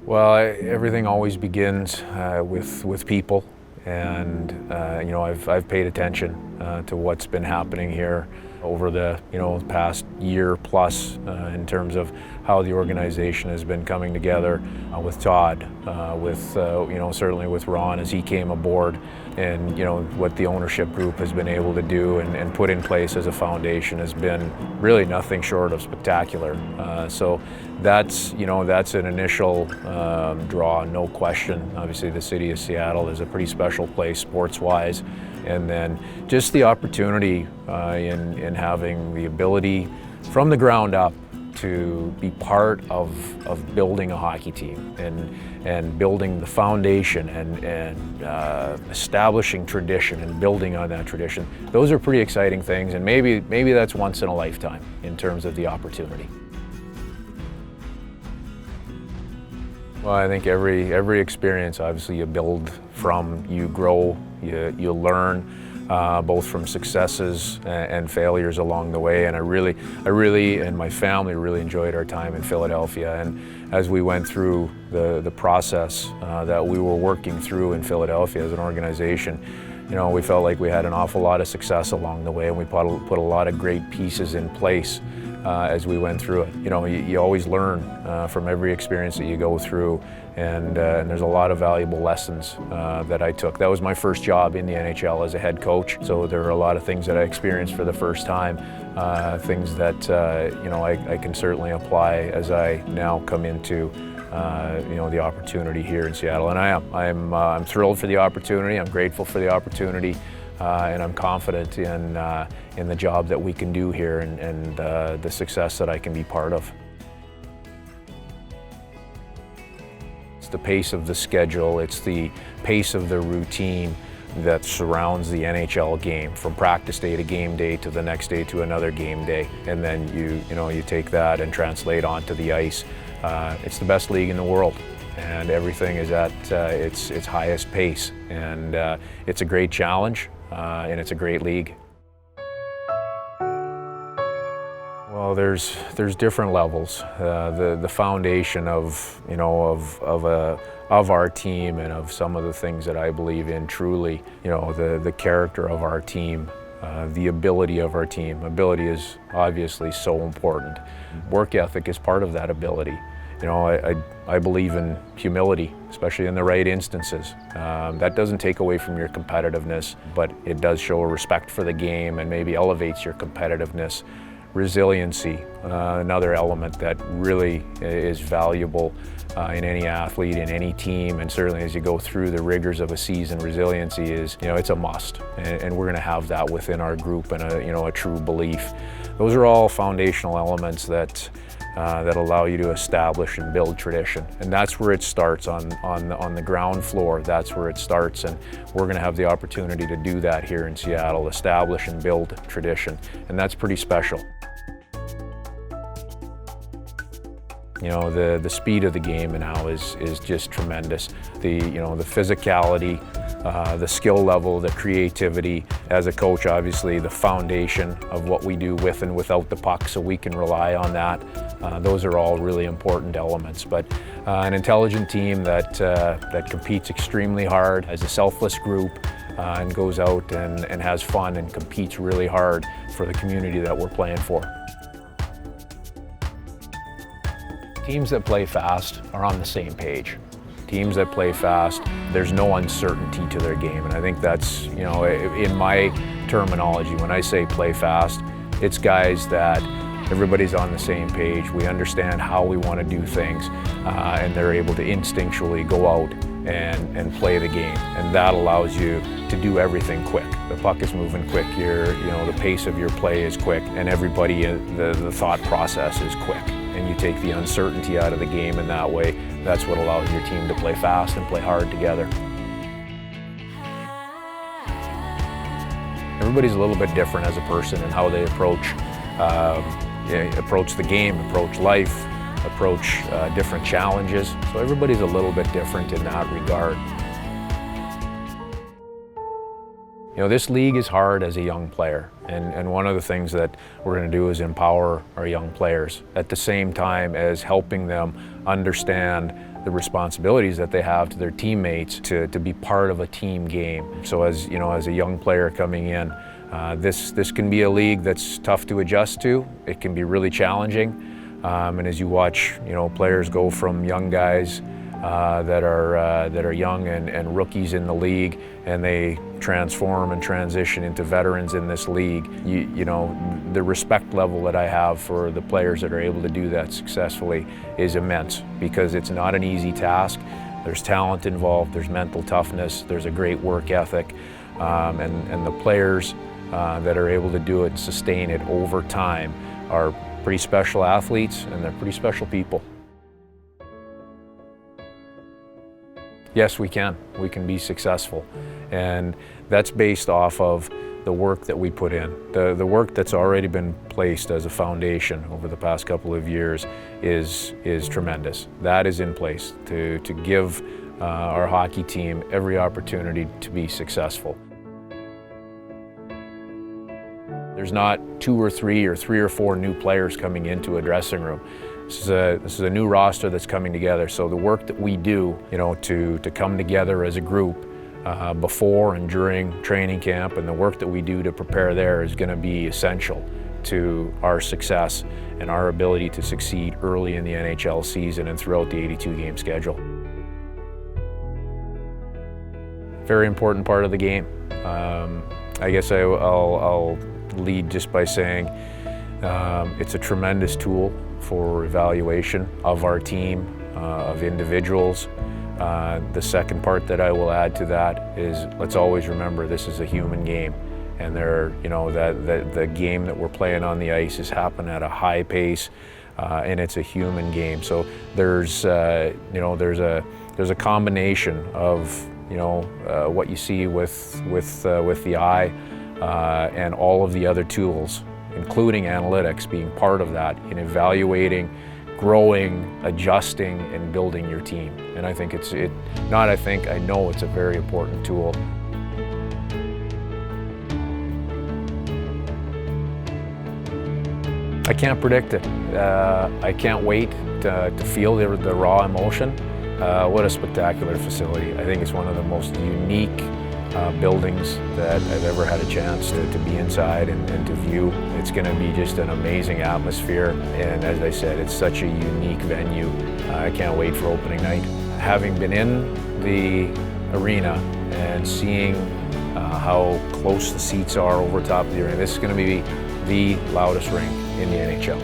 Well, everything always begins with people, and you know, I've paid attention to what's been happening here over the past year plus in terms of how the organization has been coming together with Todd, with certainly with Ron as he came aboard, and what the ownership group has been able to do and put in place as a foundation has been really nothing short of spectacular. So that's an initial draw, no question. Obviously, the city of Seattle is a pretty special place sports-wise, and then just the opportunity in having the ability from the ground up to be part of building a hockey team and building the foundation and establishing tradition and building on that tradition. Those are pretty exciting things, and maybe that's once in a lifetime in terms of the opportunity. Well, I think every experience, obviously, you build from, you grow, you learn, both from successes and failures along the way. And I really, and my family really enjoyed our time in Philadelphia. And as we went through the process that we were working through in Philadelphia as an organization, we felt like we had an awful lot of success along the way, and we put a lot of great pieces in place as we went through it. You always learn from every experience that you go through, and there's a lot of valuable lessons that I took. That was my first job in the NHL as a head coach, so there are a lot of things that I experienced for the first time, things that I can certainly apply as I now come into the opportunity here in Seattle. And I'm thrilled for the opportunity. I'm grateful for the opportunity, and I'm confident in the job that we can do here and the success that I can be part of. It's the pace of the schedule. It's the pace of the routine that surrounds the NHL game, from practice day to game day to the next day to another game day, and then you take that and translate onto the ice. It's the best league in the world, and everything is at its highest pace, and it's a great challenge, and it's a great league. Well, there's different levels. The foundation of our team and of some of the things that I believe in truly, the character of our team, the ability of our team. Ability is obviously so important. Work ethic is part of that ability. I believe in humility, especially in the right instances. That doesn't take away from your competitiveness, but it does show a respect for the game and maybe elevates your competitiveness. Resiliency, another element that really is valuable in any athlete, in any team, and certainly as you go through the rigors of a season, resiliency is, it's a must, and we're going to have that within our group, and a true belief. Those are all foundational elements that allow you to establish and build tradition, and that's where it starts on the ground floor. That's where it starts, and we're going to have the opportunity to do that here in Seattle, establish and build tradition, and that's pretty special. The speed of the game now is just tremendous. The physicality, the skill level, the creativity. As a coach, obviously, the foundation of what we do with and without the puck, so we can rely on that. Those are all really important elements. But an intelligent team that competes extremely hard as a selfless group, and goes out and has fun and competes really hard for the community that we're playing for. Teams that play fast are on the same page. Teams that play fast, there's no uncertainty to their game, and I think that's, in my terminology, when I say play fast, it's guys that everybody's on the same page. We understand how we want to do things, and they're able to instinctually go out and play the game, and that allows you to do everything quick. The puck is moving quick. The pace of your play is quick, and everybody, the thought process is quick. And you take the uncertainty out of the game in that way. That's what allows your team to play fast and play hard together. Everybody's a little bit different as a person in how they approach the game, approach life, approach different challenges. So everybody's a little bit different in that regard. This league is hard as a young player, and one of the things that we're going to do is empower our young players at the same time as helping them understand the responsibilities that they have to their teammates to be part of a team game. So as you know, as a young player coming in, this can be a league that's tough to adjust to. It can be really challenging, and as you watch, you know, players go from young guys that are young and rookies in the league, and they transform and transition into veterans in this league. You know, the respect level that I have for the players that are able to do that successfully is immense, because it's not an easy task. There's talent involved, there's mental toughness, there's a great work ethic, and the players that are able to do it and sustain it over time are pretty special athletes, and they're pretty special people. Yes, we can. We can be successful. And that's based off of the work that we put in. The work that's already been placed as a foundation over the past couple of years is tremendous. That is in place to give our hockey team every opportunity to be successful. There's not two or three or four new players coming into a dressing room. This is a new roster that's coming together. So the work that we do, you know, to come together as a group before and during training camp, and the work that we do to prepare there is going to be essential to our success and our ability to succeed early in the NHL season and throughout the 82-game schedule. Very important part of the game. I guess I'll lead just by saying it's a tremendous tool for evaluation of our team, of individuals. The second part that I will add to that is, let's always remember this is a human game, and you know, that the game that we're playing on the ice is happening at a high pace, and it's a human game. So there's you know, there's a combination of, you know, what you see with the eye, and all of the other tools, including analytics, being part of that in evaluating, growing, adjusting, and building your team. And I think I know it's a very important tool. I can't predict it. I can't wait to feel the raw emotion. What a spectacular facility. I think it's one of the most unique buildings that I've ever had a chance to be inside and to view. It's going to be just an amazing atmosphere, and as I said, it's such a unique venue. I can't wait for opening night. Having been in the arena and seeing how close the seats are over top of the arena, this is going to be the loudest rink in the NHL.